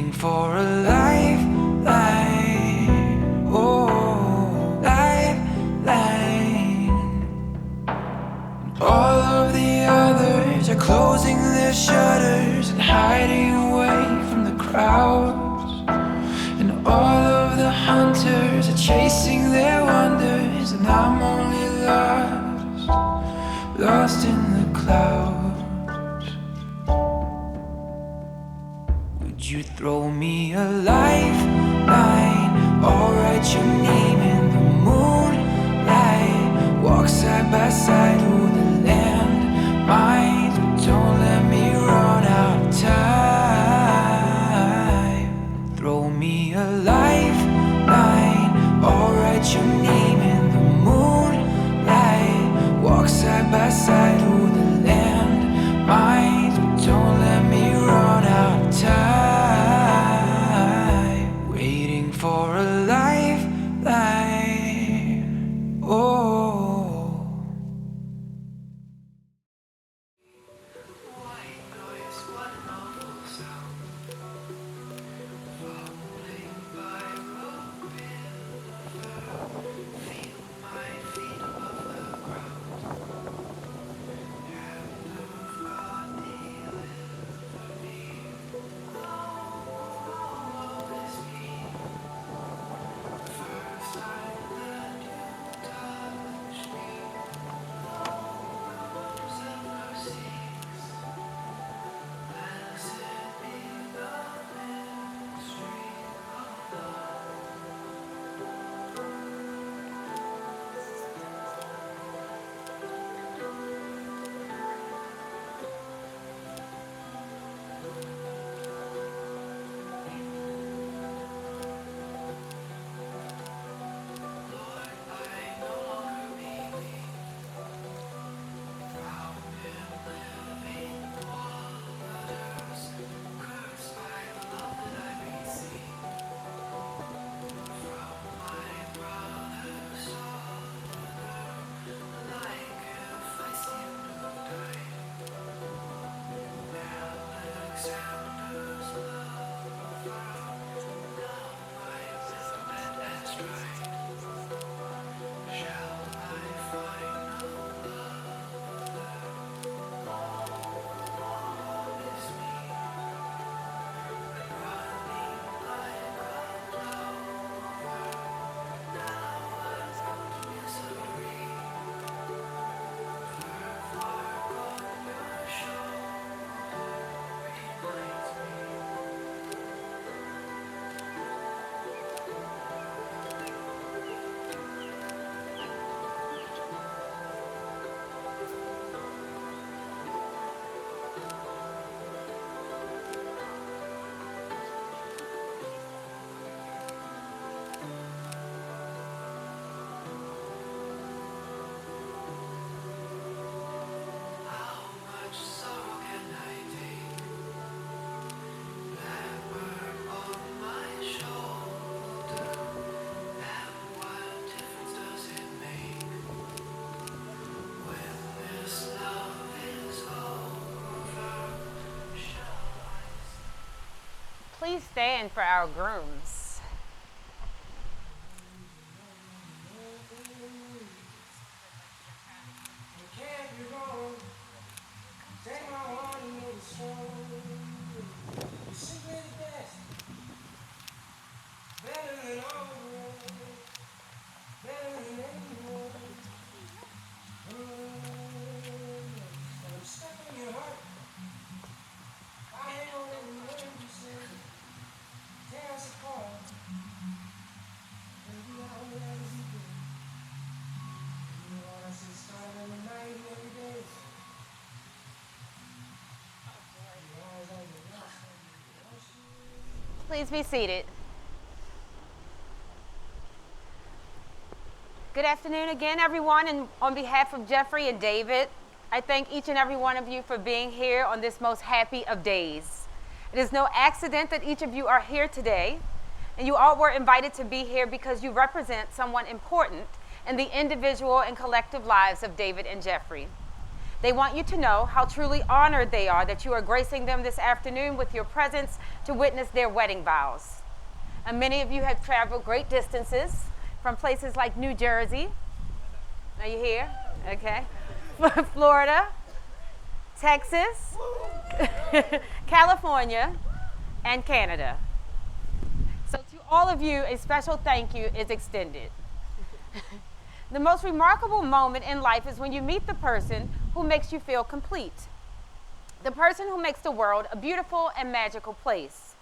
waiting for a lifeline, oh, lifeline. All of the others are closing their shutters and hiding away from the crowds. And all of the hunters are chasing their wonders, and I'm only lost in the clouds. Would you throw me a lifeline? I'll write your name in the moonlight. Walk side by side through the land mines, but don't let me run out of time. Throw me a lifeline. I'll write your name in the moonlight. Walk side by side through the land mines, but don't let me run out of time. Waiting for a lifeline, oh. White noise, what an awful sound. Falling by rope in the feel my feet above the ground. Hand of God deliver me. Oh, is me. First time that you touched me. Arms of mercies. Blessed be the ministry of love. Lord, I no longer believe. Found in living waters, cursed by the love that I receive. From my brother's father, like if I seemed to die. Alexander's love found, now my wisdom at stride. Shall I find no love is me, running like a clover, now I've come to misery. Birthmark on your shoulder reminds me. How much sorrow can I take? That burn on my shoulder, and what difference does it make when this love is over? Shall I Please stand for our grooms. Can't be wrong. Take my heart and make it strong. You're simply the best. Better than all the world. Better than anyone. I'm stuck in your heart. I hang on every word you say. Tear us apart. And we are always equal. You know what I say, starting in the night every day. Please be seated. Good afternoon again, everyone, and on behalf of Jeffrey and David, I thank each and every one of you for being here on this most happy of days. It is no accident that each of you are here today, and you all were invited to be here because you represent someone important in the individual and collective lives of David and Jeffrey. They want you to know how truly honored they are that you are gracing them this afternoon with your presence to witness their wedding vows. And many of you have traveled great distances from places like New Jersey. Are you here? Okay. Florida, Texas, California, and Canada. So to all of you, a special thank you is extended. The most remarkable moment in life is when you meet the person who makes you feel complete. The person who makes the world a beautiful and magical place.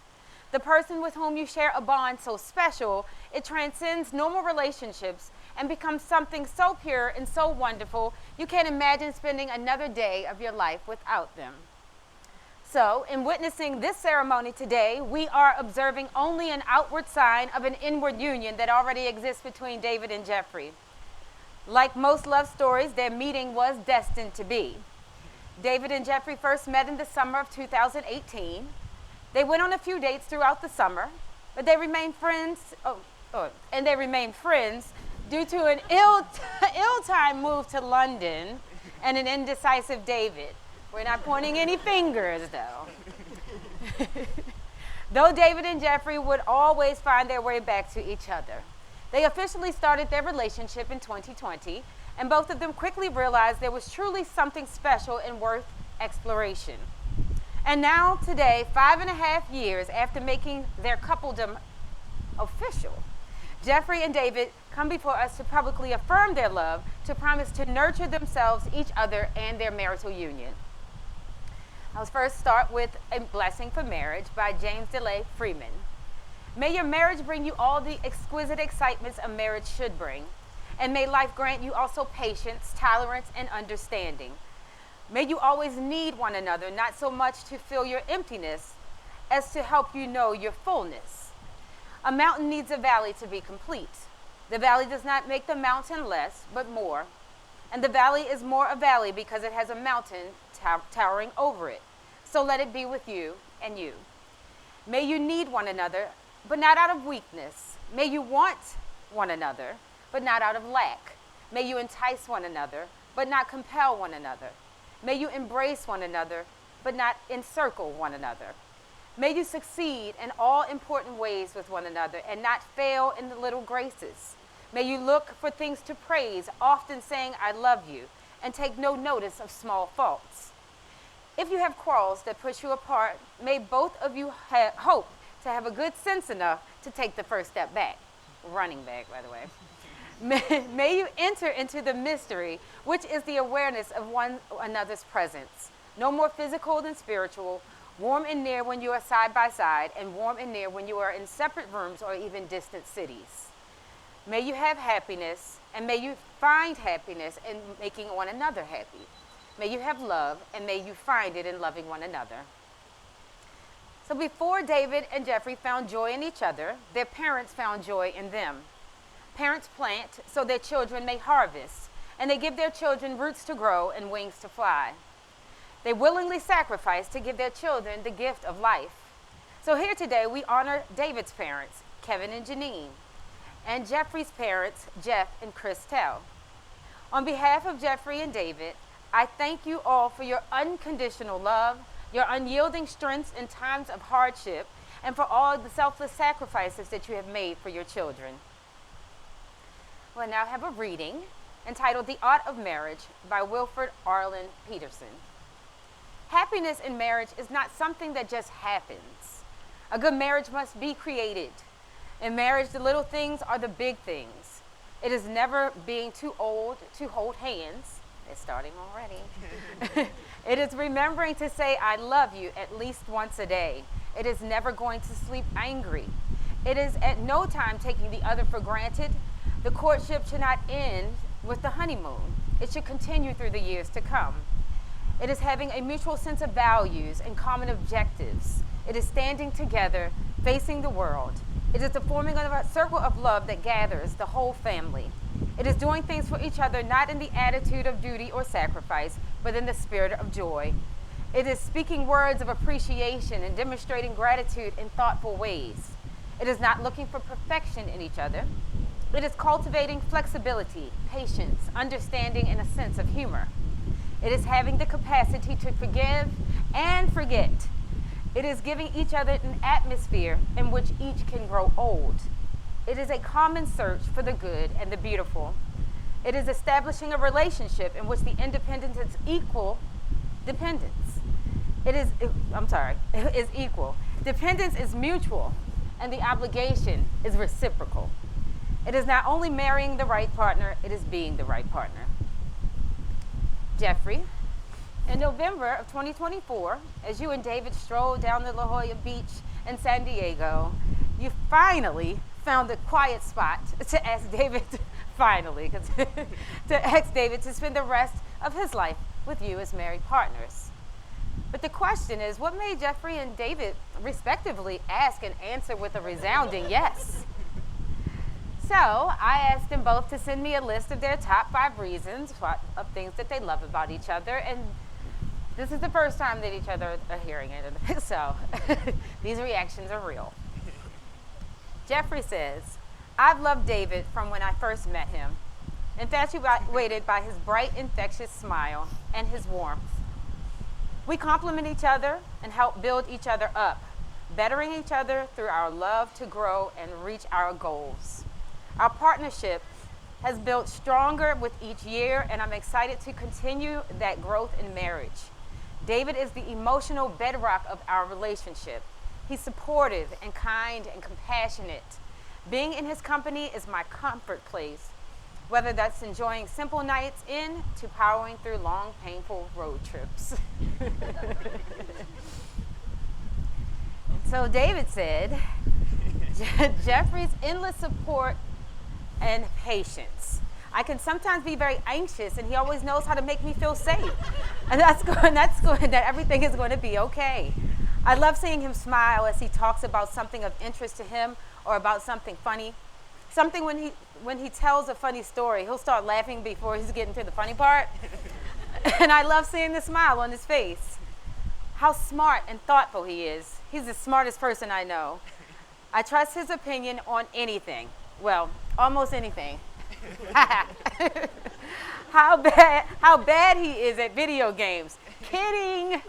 The person with whom you share a bond so special, it transcends normal relationships and becomes something so pure and so wonderful, you can't imagine spending another day of your life without them. So, in witnessing this ceremony today, we are observing only an outward sign of an inward union that already exists between David and Jeffrey. Like most love stories, their meeting was destined to be. David and Jeffrey first met in the summer of 2018. They went on a few dates throughout the summer, but they remained friends, due to an ill-timed move to London and an indecisive David. We're not pointing any fingers, though. Though David and Jeffrey would always find their way back to each other. They officially started their relationship in 2020, and both of them quickly realized there was truly something special and worth exploration. And now, today, 5.5 years after making their coupledom official, Jeffrey and David come before us to publicly affirm their love, to promise to nurture themselves, each other, and their marital union. I'll first start with A Blessing for Marriage by James DeLay Freeman. May your marriage bring you all the exquisite excitements a marriage should bring, and may life grant you also patience, tolerance, and understanding. May you always need one another, not so much to fill your emptiness as to help you know your fullness. A mountain needs a valley to be complete. The valley does not make the mountain less, but more. And the valley is more a valley because it has a mountain towering over it. So let it be with you and you. May you need one another, but not out of weakness. May you want one another, but not out of lack. May you entice one another, but not compel one another. May you embrace one another, but not encircle one another. May you succeed in all important ways with one another and not fail in the little graces. May you look for things to praise, often saying, I love you, and take no notice of small faults. If you have quarrels that push you apart, may both of you hope to have a good sense enough to take the first step back. Running back, by the way. May you enter into the mystery, which is the awareness of one another's presence. No more physical than spiritual, warm and near when you are side by side, and warm and near when you are in separate rooms or even distant cities. May you have happiness, and may you find happiness in making one another happy. May you have love, and may you find it in loving one another. So before David and Jeffrey found joy in each other, their parents found joy in them. Parents plant so their children may harvest, and they give their children roots to grow and wings to fly. They willingly sacrifice to give their children the gift of life. So here today we honor David's parents, Kevin and Janine, and Jeffrey's parents, Jeff and Christelle. On behalf of Jeffrey and David, I thank you all for your unconditional love, your unyielding strength in times of hardship, and for all the selfless sacrifices that you have made for your children. We'll now have a reading entitled The Art of Marriage by Wilfred Arlen Peterson. Happiness in marriage is not something that just happens. A good marriage must be created. In marriage, the little things are the big things. It is never being too old to hold hands. It's starting already. It is remembering to say, I love you at least once a day. It is never going to sleep angry. It is at no time taking the other for granted. The courtship should not end with the honeymoon. It should continue through the years to come. It is having a mutual sense of values and common objectives. It is standing together, facing the world. It is the forming of a circle of love that gathers the whole family. It is doing things for each other, not in the attitude of duty or sacrifice, but in the spirit of joy. It is speaking words of appreciation and demonstrating gratitude in thoughtful ways. It is not looking for perfection in each other. It is cultivating flexibility, patience, understanding, and a sense of humor. It is having the capacity to forgive and forget. It is giving each other an atmosphere in which each can grow old. It is a common search for the good and the beautiful. It is establishing a relationship in which the independence is equal dependence. Is equal. Dependence is mutual, and the obligation is reciprocal. It is not only marrying the right partner, it is being the right partner. Jeffrey, in November of 2024, as you and David strolled down the La Jolla Beach in San Diego, you finally found a quiet spot to ask David, to spend the rest of his life with you as married partners. But the question is, what made Jeffrey and David respectively ask and answer with a resounding yes? So I asked them both to send me a list of their top 5 reasons of things that they love about each other, and this is the first time that each other are hearing it, so these reactions are real. Jeffrey says, I've loved David from when I first met him, infatuated by his bright, infectious smile and his warmth. We complement each other and help build each other up, bettering each other through our love to grow and reach our goals. Our partnership has built stronger with each year, and I'm excited to continue that growth in marriage. David is the emotional bedrock of our relationship. He's supportive and kind and compassionate. Being in his company is my comfort place, whether that's enjoying simple nights in to powering through long, painful road trips. So David said, Jeffrey's endless support and patience. I can sometimes be very anxious, and he always knows how to make me feel safe. And that's good, that everything is going to be okay. I love seeing him smile as he talks about something of interest to him or about something funny. Something when he tells a funny story, he'll start laughing before he's getting to the funny part. And I love seeing the smile on his face. How smart and thoughtful he is. He's the smartest person I know. I trust his opinion on anything. Well, almost anything. How bad he is at video games. Kidding.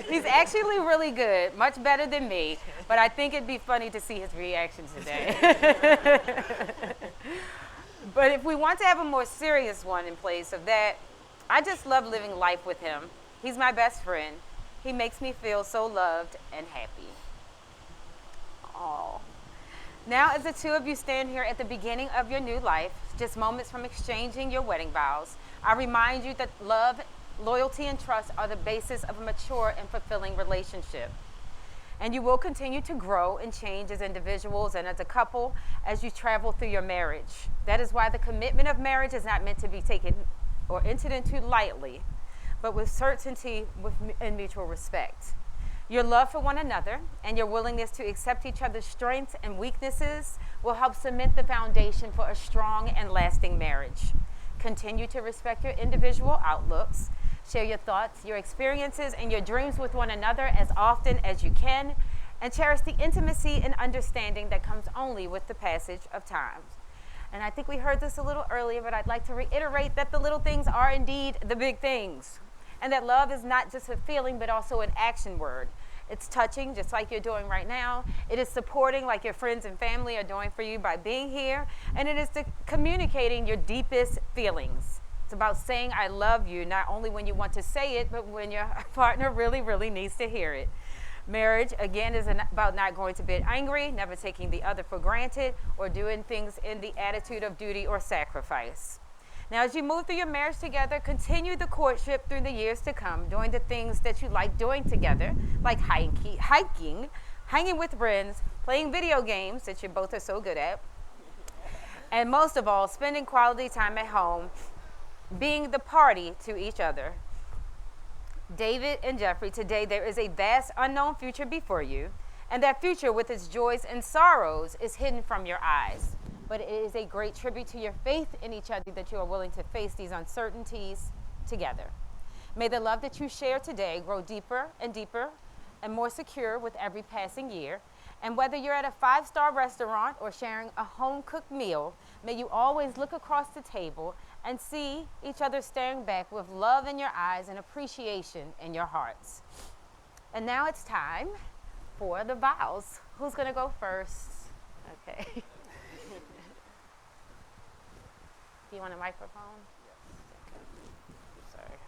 He's actually really good, much better than me, but I think it'd be funny to see his reaction today. But if we want to have a more serious one in place of that, I just love living life with him. He's my best friend. He makes me feel so loved and happy. Aww. Now, as the two of you stand here at the beginning of your new life, just moments from exchanging your wedding vows, I remind you that love, loyalty, and trust are the basis of a mature and fulfilling relationship. And you will continue to grow and change as individuals and as a couple as you travel through your marriage. That is why the commitment of marriage is not meant to be taken or entered into lightly, but with certainty and mutual respect. Your love for one another and your willingness to accept each other's strengths and weaknesses will help cement the foundation for a strong and lasting marriage. Continue to respect your individual outlooks. Share your thoughts, your experiences, and your dreams with one another as often as you can, and cherish the intimacy and understanding that comes only with the passage of time. And I think we heard this a little earlier, but I'd like to reiterate that the little things are indeed the big things, and that love is not just a feeling, but also an action word. It's touching, just like you're doing right now. It is supporting, like your friends and family are doing for you by being here, and it is communicating your deepest feelings. It's about saying I love you, not only when you want to say it, but when your partner really, really needs to hear it. Marriage, again, is about not going to bed angry, never taking the other for granted, or doing things in the attitude of duty or sacrifice. Now, as you move through your marriage together, continue the courtship through the years to come, doing the things that you like doing together, like hiking, hanging with friends, playing video games that you both are so good at, and most of all, spending quality time at home, being the party to each other. David and Jeffrey, today there is a vast unknown future before you, and that future with its joys and sorrows is hidden from your eyes. But it is a great tribute to your faith in each other that you are willing to face these uncertainties together. May the love that you share today grow deeper and more secure with every passing year, And whether you're at a five-star restaurant or sharing a home-cooked meal, may you always look across the table and see each other staring back with love in your eyes and appreciation in your hearts. And now it's time for the vows. Who's going to go first? Okay. Do you want a microphone? Yes. Okay. Sorry.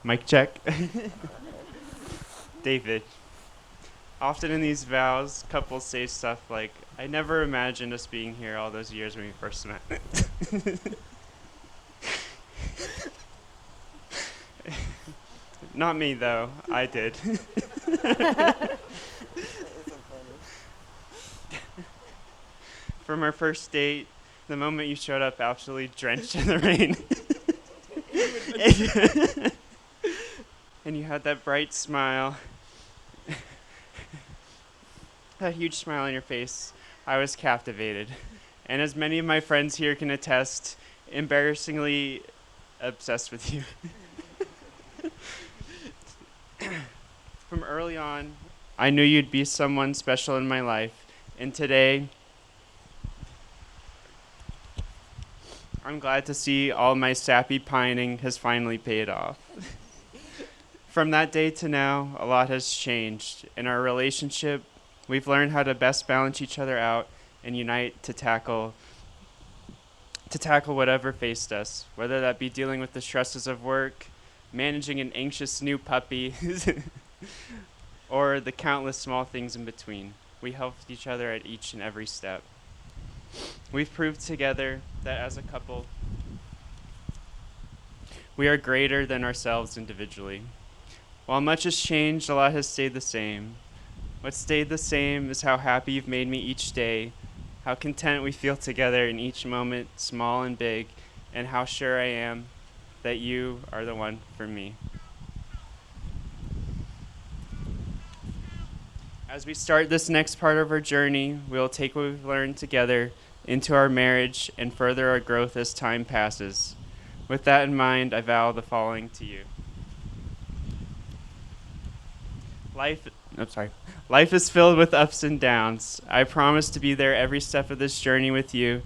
Mic check. David. Often in these vows, couples say stuff like, I never imagined us being here all those years when we first met. Not me, though. I did. From our first date, the moment you showed up absolutely drenched in the rain. And you had that bright smile. That huge smile on your face. I was captivated. And as many of my friends here can attest, embarrassingly obsessed with you. From early on, I knew you'd be someone special in my life. And today, I'm glad to see all my sappy pining has finally paid off. From that day to now, a lot has changed. In our relationship, we've learned how to best balance each other out and unite to tackle whatever faced us, whether that be dealing with the stresses of work, managing an anxious new puppy, or the countless small things in between. We helped each other at each and every step. We've proved together that as a couple, we are greater than ourselves individually. While much has changed, a lot has stayed the same. What stayed the same is how happy you've made me each day, how content we feel together in each moment, small and big, and how sure I am that you are the one for me. As we start this next part of our journey, we will take what we've learned together into our marriage and further our growth as time passes. With that in mind, I vow the following to you. Life is filled with ups and downs. I promise to be there every step of this journey with you,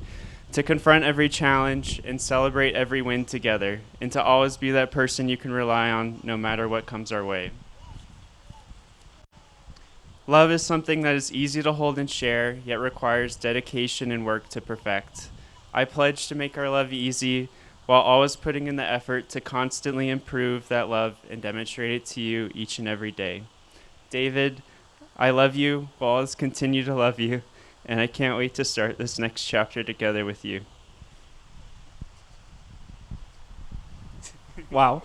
to confront every challenge and celebrate every win together, and to always be that person you can rely on no matter what comes our way. Love is something that is easy to hold and share, yet requires dedication and work to perfect. I pledge to make our love easy, while always putting in the effort to constantly improve that love and demonstrate it to you each and every day. David, I love you, will always continue to love you, and I can't wait to start this next chapter together with you. Wow.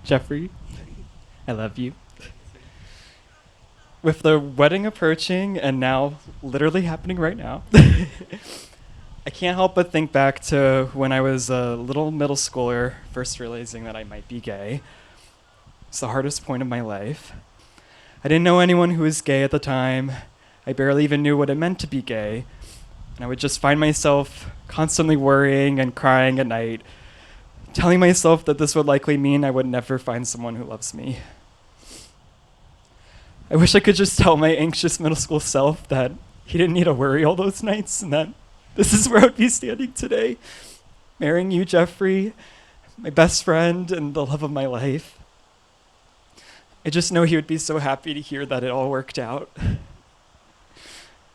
Jeffrey, I love you. With the wedding approaching and now literally happening right now, I can't help but think back to when I was a little middle schooler, first realizing that I might be gay. It's the hardest point of my life. I didn't know anyone who was gay at the time. I barely even knew what it meant to be gay. And I would just find myself constantly worrying and crying at night, telling myself that this would likely mean I would never find someone who loves me. I wish I could just tell my anxious middle school self that he didn't need to worry all those nights and that this is where I would be standing today, marrying you, Jeffrey, my best friend and the love of my life. I just know he would be so happy to hear that it all worked out.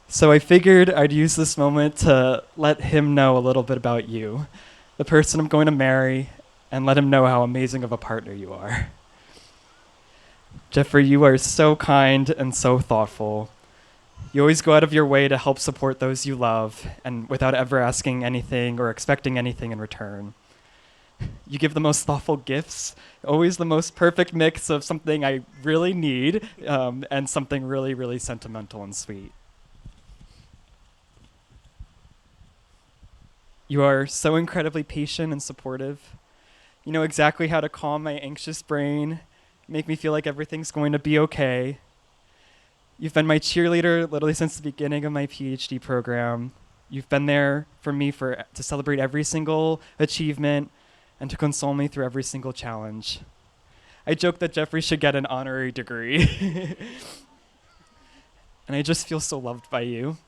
So I figured I'd use this moment to let him know a little bit about you, the person I'm going to marry, and let him know how amazing of a partner you are. Jeffrey, you are so kind and so thoughtful. You always go out of your way to help support those you love, and without ever asking anything or expecting anything in return. You give the most thoughtful gifts, always the most perfect mix of something I really need and something really, really sentimental and sweet. You are so incredibly patient and supportive. You know exactly how to calm my anxious brain, make me feel like everything's going to be okay. You've been my cheerleader literally since the beginning of my PhD program. You've been there for me to celebrate every single achievement and to console me through every single challenge. I joke that Jeffrey should get an honorary degree. And I just feel so loved by you.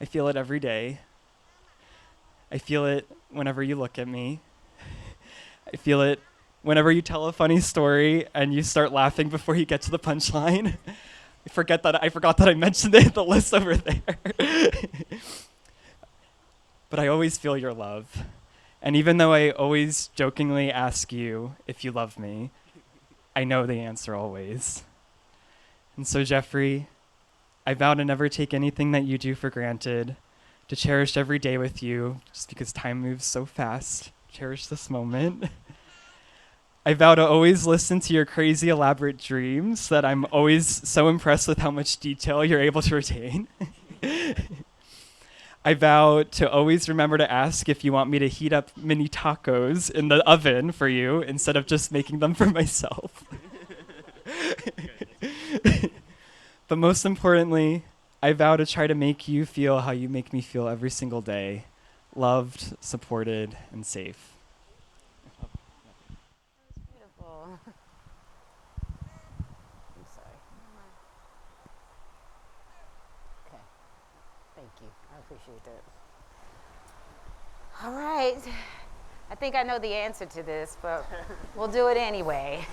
I feel it every day. I feel it whenever you look at me. I feel it whenever you tell a funny story and you start laughing before you get to the punchline. I forgot that I mentioned it in the list over there. But I always feel your love. And even though I always jokingly ask you if you love me, I know the answer always. And so, Jeffrey, I vow to never take anything that you do for granted, to cherish every day with you, just because time moves so fast. Cherish this moment. I vow to always listen to your crazy elaborate dreams, that I'm always so impressed with how much detail you're able to retain. I vow to always remember to ask if you want me to heat up mini tacos in the oven for you instead of just making them for myself. But most importantly, I vow to try to make you feel how you make me feel every single day, loved, supported, and safe. Beautiful. I'm sorry. Okay. Thank you. I appreciate that. All right. I think I know the answer to this, but we'll do it anyway.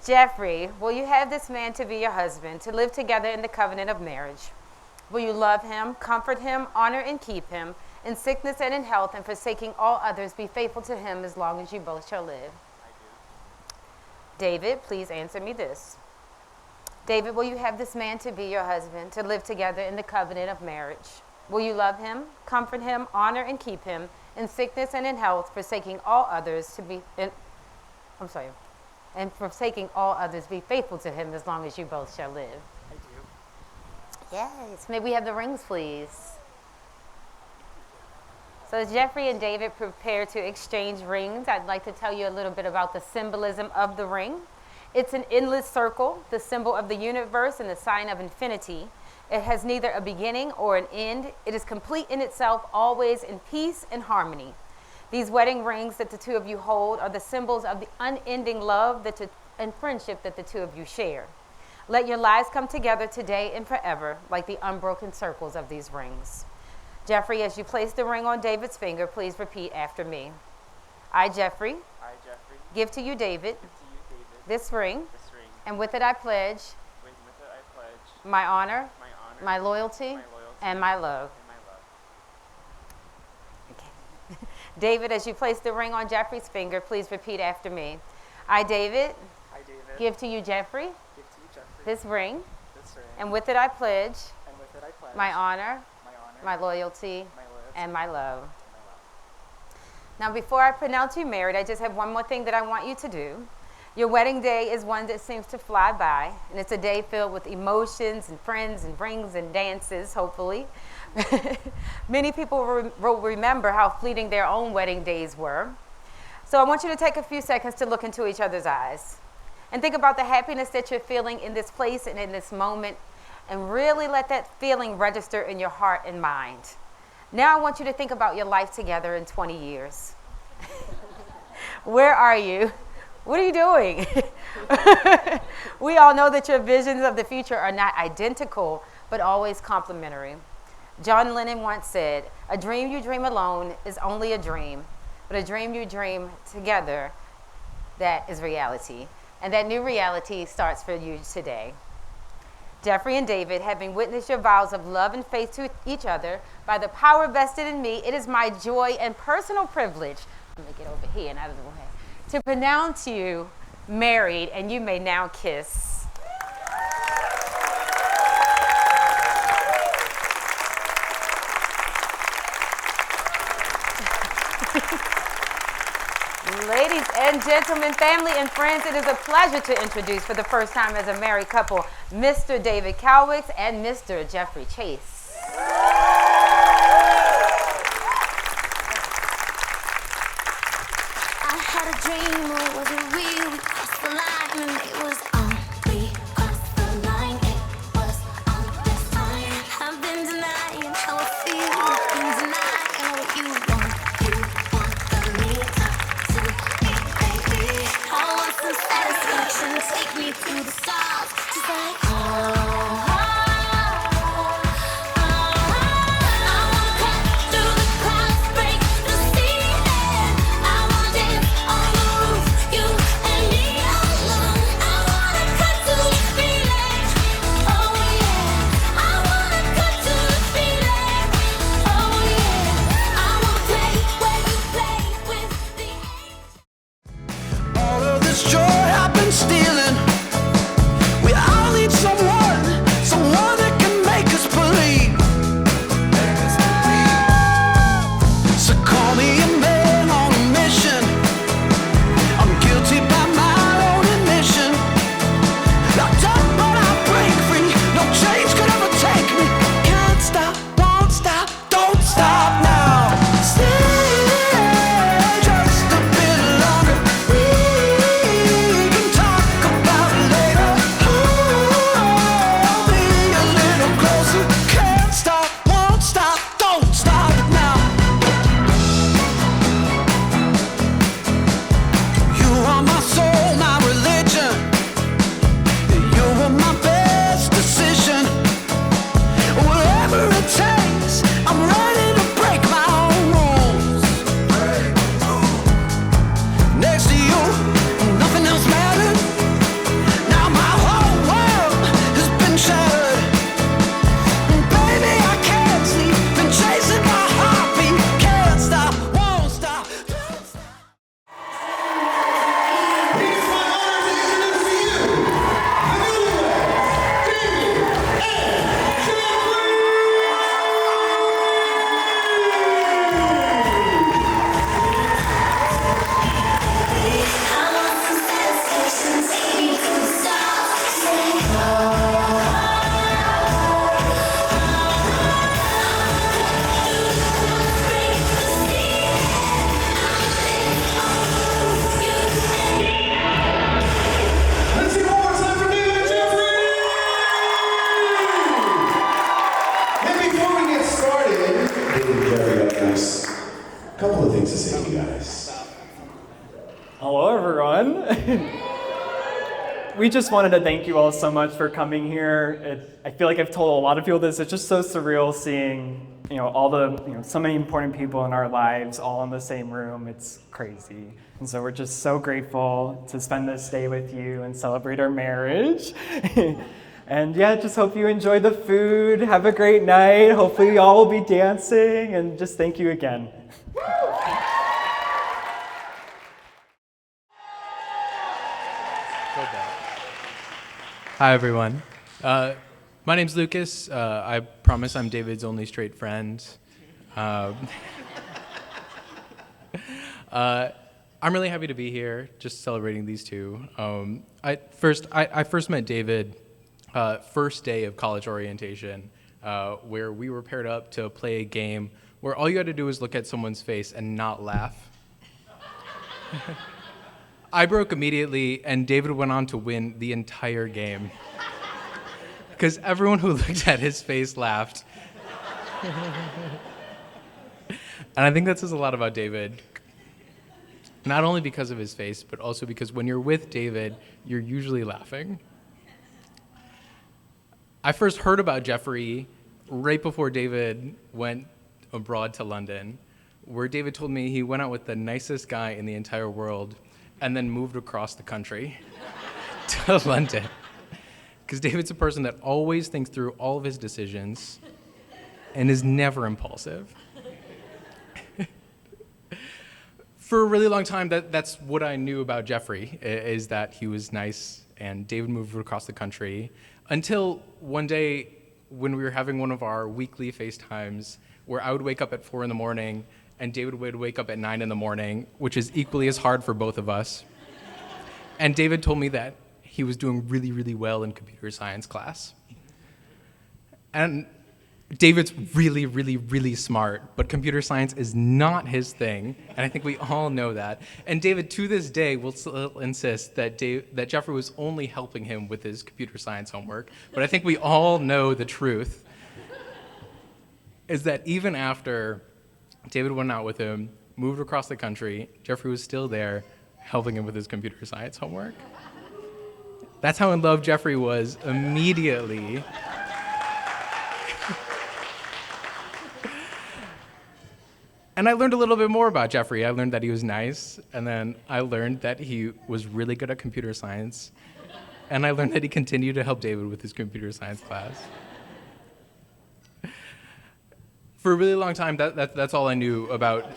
Jeffrey, will you have this man to be your husband, to live together in the covenant of marriage? Will you love him, comfort him, honor and keep him, in sickness and in health, and forsaking all others, be faithful to him as long as you both shall live? I do. David, please answer me this. David, will you have this man to be your husband, to live together in the covenant of marriage? Will you love him, comfort him, honor and keep him, in sickness and in health, forsaking all others and forsaking all others, be faithful to him as long as you both shall live? I do. Yes. May we have the rings, please? So as Jeffrey and David prepare to exchange rings, I'd like to tell you a little bit about the symbolism of the ring. It's an endless circle, the symbol of the universe and the sign of infinity. It has neither a beginning or an end. It is complete in itself, always in peace and harmony. These wedding rings that the two of you hold are the symbols of the unending love and friendship that the two of you share. Let your lives come together today and forever like the unbroken circles of these rings. Jeffrey, as you place the ring on David's finger, please repeat after me. I, Jeffrey, give to you, David, this ring, and with it I pledge my honor, my loyalty, and my love. David, as you place the ring on Jeffrey's finger, please repeat after me. I, David, give to you, Jeffrey, this ring, and with it I pledge my honor, my loyalty, and my love. Now, before I pronounce you married, I just have one more thing that I want you to do. Your wedding day is one that seems to fly by, and it's a day filled with emotions and friends and rings and dances, hopefully. Many people will remember how fleeting their own wedding days were. So I want you to take a few seconds to look into each other's eyes and think about the happiness that you're feeling in this place and in this moment, and really let that feeling register in your heart and mind. Now I want you to think about your life together in 20 years. Where are you? What are you doing? We all know that your visions of the future are not identical, but always complementary. John Lennon once said, "A dream you dream alone is only a dream, but a dream you dream together, that is reality." And that new reality starts for you today. Jeffrey and David, having witnessed your vows of love and faith to each other, by the power vested in me, it is my joy and personal privilege, let me get over here and out of the way, to pronounce you married, and you may now kiss. Ladies and gentlemen, family and friends, it is a pleasure to introduce for the first time as a married couple, Mr. David Cowicks and Mr. Jeffrey Chase. I had a dream, or was it real? We crossed the line and we just wanted to thank you all so much for coming here. I feel like I've told a lot of people this. It's just so surreal seeing, all the, so many important people in our lives all in the same room. It's crazy. And so we're just so grateful to spend this day with you and celebrate our marriage. And yeah, just hope you enjoy the food. Have a great night. Hopefully y'all will be dancing, and just thank you again. Hi, everyone. My name's Lucas. I promise I'm David's only straight friend. I'm really happy to be here, just celebrating these two. I first met David first day of college orientation, where we were paired up to play a game where all you had to do was look at someone's face and not laugh. I broke immediately, and David went on to win the entire game. Because everyone who looked at his face laughed. And I think that says a lot about David. Not only because of his face, but also because when you're with David, you're usually laughing. I first heard about Jeffrey right before David went abroad to London, where David told me he went out with the nicest guy in the entire world and then moved across the country to London. Because David's a person that always thinks through all of his decisions and is never impulsive. For a really long time, that's what I knew about Jeffrey, is that he was nice and David moved across the country, until one day when we were having one of our weekly FaceTimes where I would wake up at 4 a.m. and David would wake up at 9 a.m, which is equally as hard for both of us. And David told me that he was doing really, really well in computer science class. And David's really, really, really smart, but computer science is not his thing, and I think we all know that. And David, to this day, will still insist that Jeffrey was only helping him with his computer science homework, but I think we all know the truth, is that even after David went out with him, moved across the country, Jeffrey was still there, helping him with his computer science homework. That's how in love Jeffrey was immediately. And I learned a little bit more about Jeffrey. I learned that he was nice, and then I learned that he was really good at computer science, and I learned that he continued to help David with his computer science class. For a really long time, that's all I knew about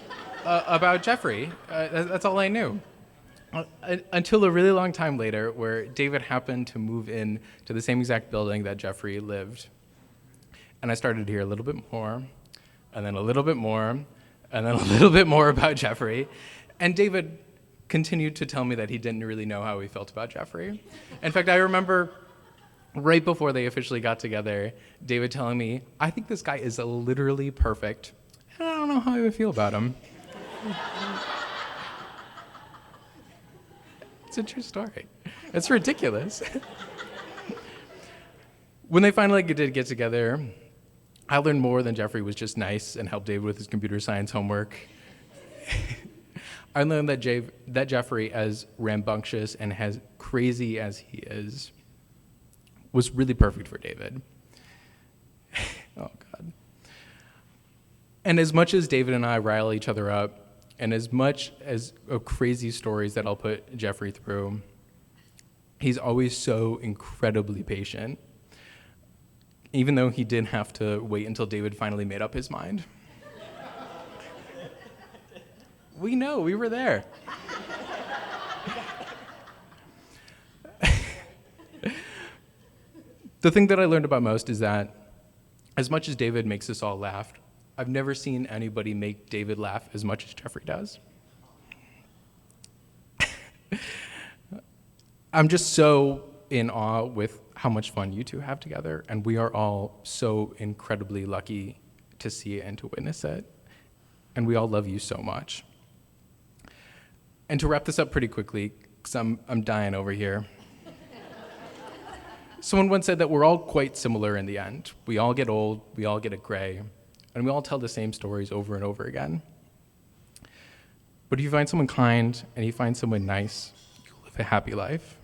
Jeffrey. That's all I knew. Until a really long time later, where David happened to move in to the same exact building that Jeffrey lived. And I started to hear a little bit more, and then a little bit more, and then a little bit more about Jeffrey. And David continued to tell me that he didn't really know how he felt about Jeffrey. In fact, I remember right before they officially got together, David telling me, I think this guy is literally perfect, and I don't know how I would feel about him. It's a true story. It's ridiculous. When they finally did get together, I learned more than Jeffrey was just nice and helped David with his computer science homework. I learned that Jeffrey, as rambunctious and as crazy as he is, was really perfect for David. Oh, God. And as much as David and I rile each other up, and as much as crazy stories that I'll put Jeffrey through, he's always so incredibly patient, even though he did have to wait until David finally made up his mind. We know, we were there. The thing that I learned about most is that as much as David makes us all laugh, I've never seen anybody make David laugh as much as Jeffrey does. I'm just so in awe with how much fun you two have together, and we are all so incredibly lucky to see it and to witness it, and we all love you so much. And to wrap this up pretty quickly, because I'm dying over here. Someone once said that we're all quite similar in the end. We all get old, we all get gray, and we all tell the same stories over and over again. But if you find someone kind and you find someone nice, you live a happy life.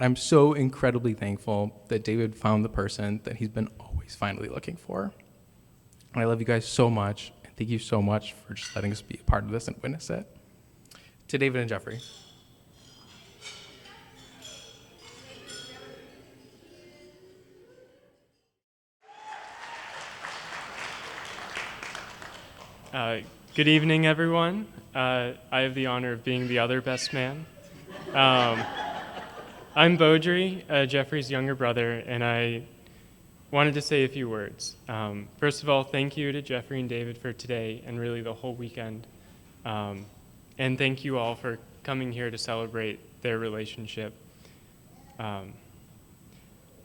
I'm so incredibly thankful that David found the person that he's been always finally looking for. And I love you guys so much. And thank you so much for just letting us be a part of this and witness it. To David and Jeffrey. Good evening, everyone. I have the honor of being the other best man. I'm Beaudry, Jeffrey's younger brother, and I wanted to say a few words. First of all, thank you to Jeffrey and David for today and really the whole weekend. And thank you all for coming here to celebrate their relationship. I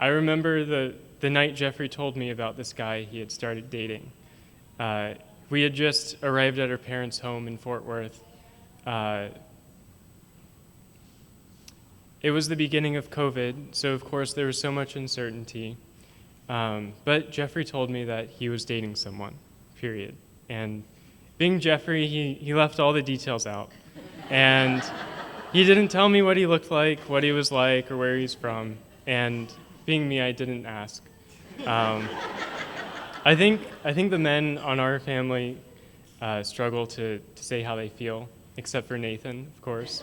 remember the night Jeffrey told me about this guy he had started dating. We had just arrived at our parents' home in Fort Worth. It was the beginning of COVID, so of course there was so much uncertainty. But Jeffrey told me that he was dating someone, period. And being Jeffrey, he left all the details out. And he didn't tell me what he looked like, what he was like, or where he's from. And being me, I didn't ask. I think the men on our family struggle to say how they feel, except for Nathan, of course.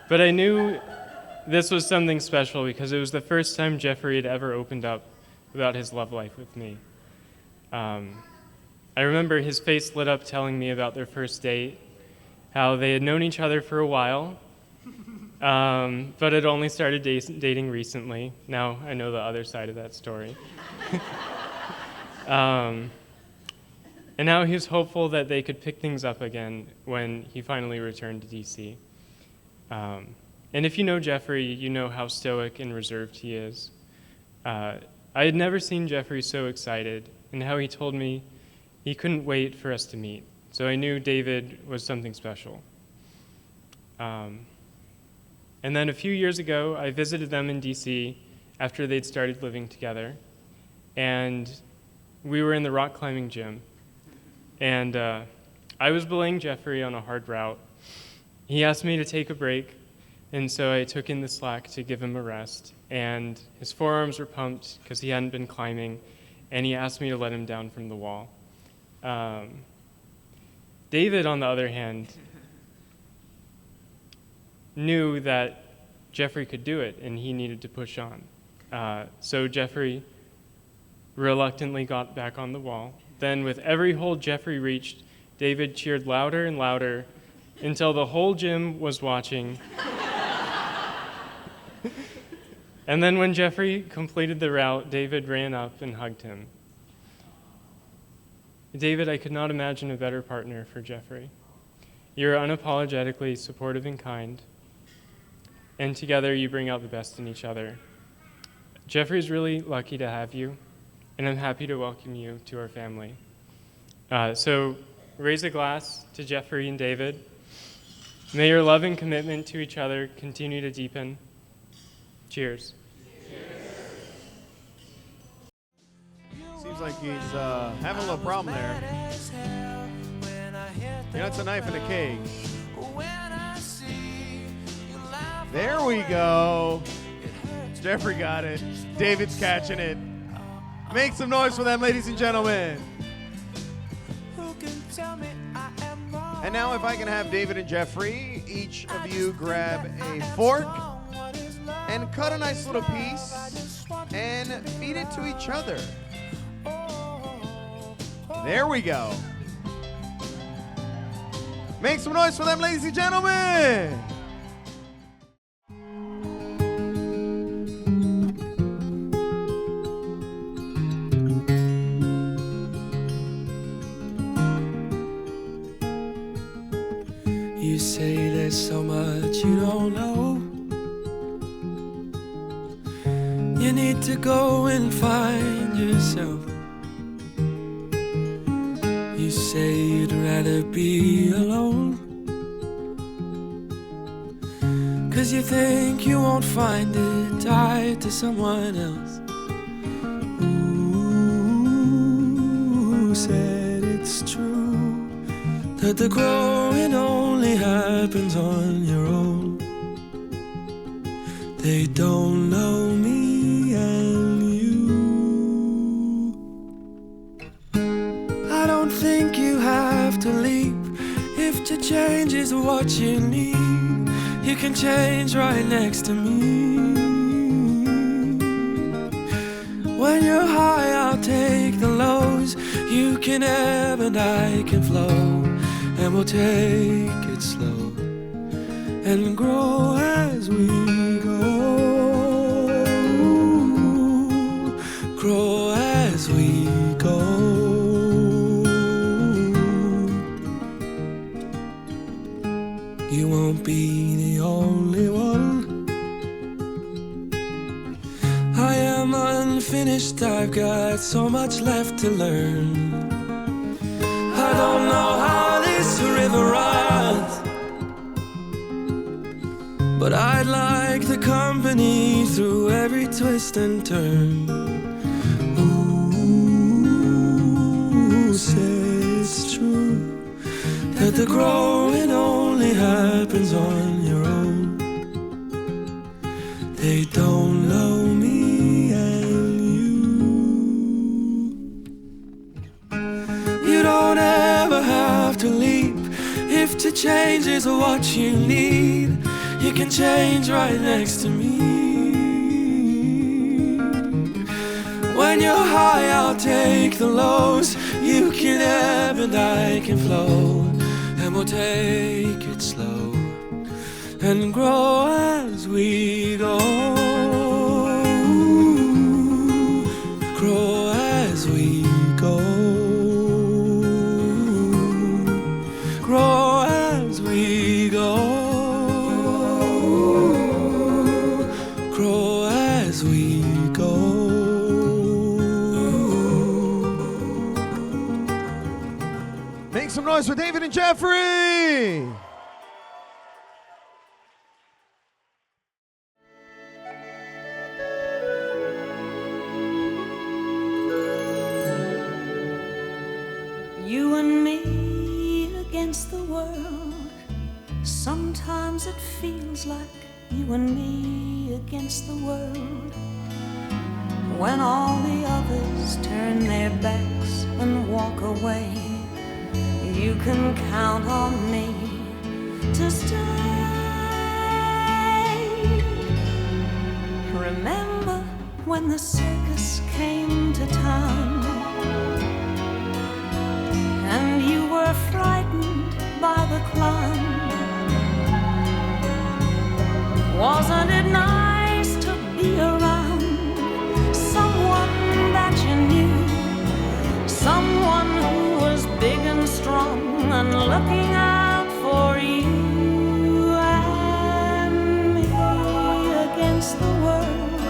But I knew this was something special because it was the first time Jeffrey had ever opened up about his love life with me. I remember his face lit up telling me about their first date, how they had known each other for a while, but had only started dating recently. Now I know the other side of that story. And now he was hopeful that they could pick things up again when he finally returned to DC. And if you know Jeffrey, you know how stoic and reserved he is. I had never seen Jeffrey so excited, and how he told me he couldn't wait for us to meet. So I knew David was something special. And then a few years ago, I visited them in DC after they'd started living together. And we were in the rock climbing gym. And I was belaying Jeffrey on a hard route. He asked me to take a break, and so I took in the slack to give him a rest. And his forearms were pumped because he hadn't been climbing, and he asked me to let him down from the wall. David, on the other hand, knew that Jeffrey could do it, and he needed to push on. So Jeffrey reluctantly got back on the wall. Then with every hold Jeffrey reached, David cheered louder and louder until the whole gym was watching. And then when Jeffrey completed the route, David ran up and hugged him. David, I could not imagine a better partner for Jeffrey. You're unapologetically supportive and kind, and together you bring out the best in each other. Jeffrey's really lucky to have you, and I'm happy to welcome you to our family. So raise a glass to Jeffrey and David. May your love and commitment to each other continue to deepen. Cheers. Seems like he's having a little problem there. You know, it's a knife in a cage. There we go. Jeffrey got it. David's catching it. Make some noise for them, ladies and gentlemen. And now if I can have David and Jeffrey, each of you grab a fork and cut a nice little piece and feed it to each other. There we go. Make some noise for them, ladies and gentlemen. You say there's so much you don't know. You need to go and find yourself. You say you'd rather be alone, 'cause you think you won't find it tied to someone else. Ooh, said it's true that the growing only only happens on your own. They don't know me and you. I don't think you have to leap. If to change is what you need, you can change right next to me. When you're high, I'll take the lows. You can ebb and I can flow, and we'll take it slow and grow as we go. Grow as we go. You won't be the only one. I am unfinished, I've got so much left to learn. I don't know how this river runs, but I'd like the company through every twist and turn. Who says it's true that the growing only happens on your own? They don't know me and you. You don't ever have to leap. If to change is what you need, you can change right next to me. When you're high, I'll take the lows. You can ebb and I can flow, and we'll take it slow and grow as we go. Grow as we go. Grow as we go. Grow as we go. Make some noise for David and Jeffrey. You and me against the world. Sometimes it feels like you and me against the world. When all the others turn their backs and walk away, you can count on me to stay. Remember when the circus came to town, and you were frightened by the clown? Wasn't it nice to be around someone that you knew, someone who was big and strong and looking out for you and me against the world?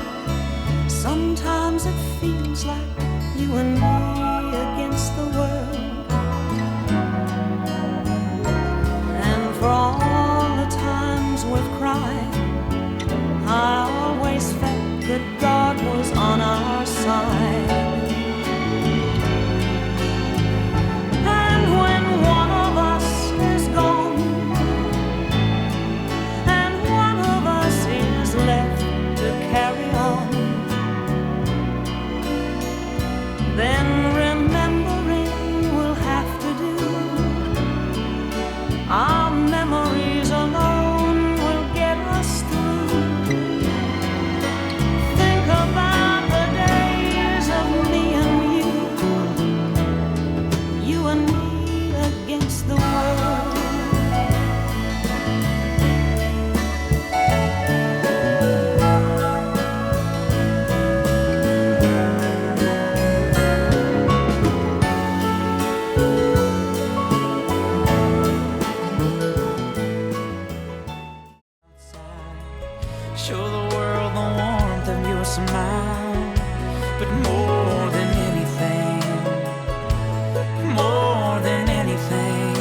Sometimes it feels like you and me against the world. And for all the times we've cried, I always felt that God was on our side. And when one of us is gone and one of us is left to carry on, then remembering will have to do. Our memories alone will get us through. Think about the days of me and you and me against the world. Show the world the warmth of your smile, but more than anything, more than anything,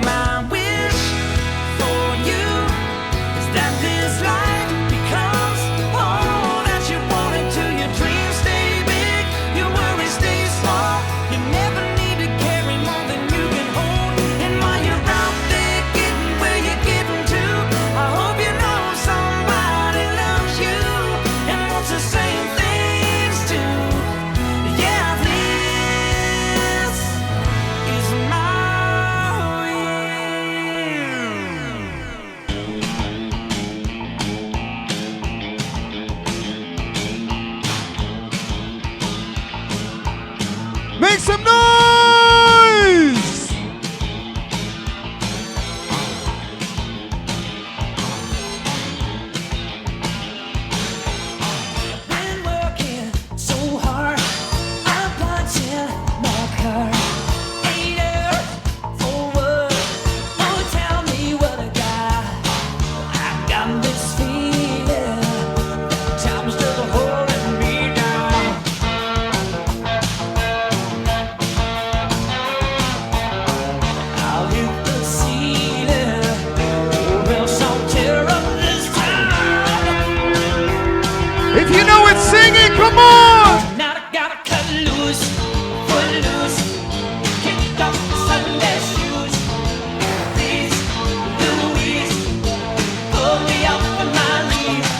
my wish for you is that this life becomes all that you wanted to. Your dreams stay big, your worries stay small. You never need to carry more than you can hold. And while you're out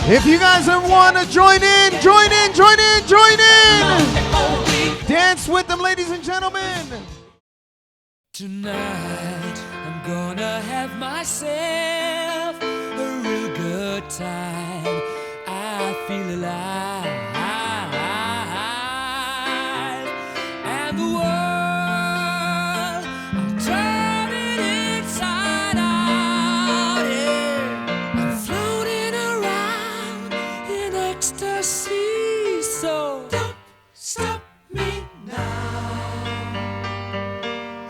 If you guys want to join in, join in, join in, join in. Dance with them, ladies and gentlemen. Tonight, I'm gonna have myself a real good time. I feel alive. And the world, I'm turning inside out. Yeah. I'm floating around in ecstasy. So don't stop me now.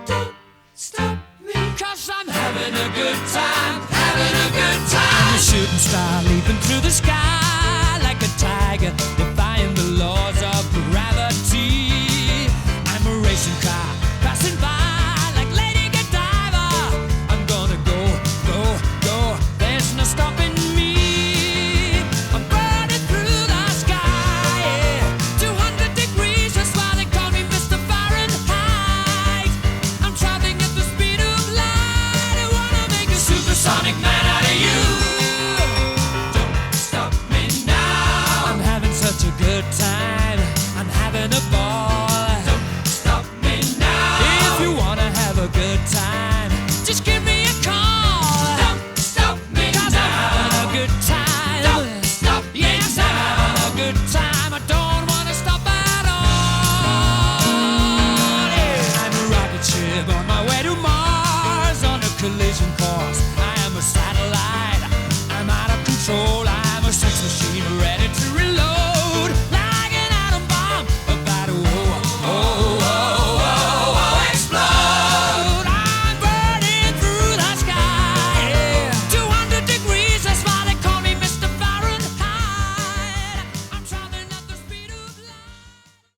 Don't stop me, 'cause I'm having a good time, having a good time. I'm a shooting star leaping through the sky like a tiger, defying the laws of gravity. I'm a racing car passing by like Lady Godiva. I'm gonna go, go, go. There's no stopping me. I'm burning through the sky, yeah. 200 degrees, that's why they call me Mr. Fahrenheit. I'm traveling at the speed of light. I wanna make a supersonic man out of you. Don't stop me now. I'm having such a good time. I'm having a ball. Don't stop me now. If you wanna have a good time, just give me a call. Don't stop me 'cause now. I'm having a good time. Don't stop me yes, now. I'm having a good time. I don't wanna stop at all. Yeah. I'm a rocket ship on my way to Mars on a collision course. I am a satellite.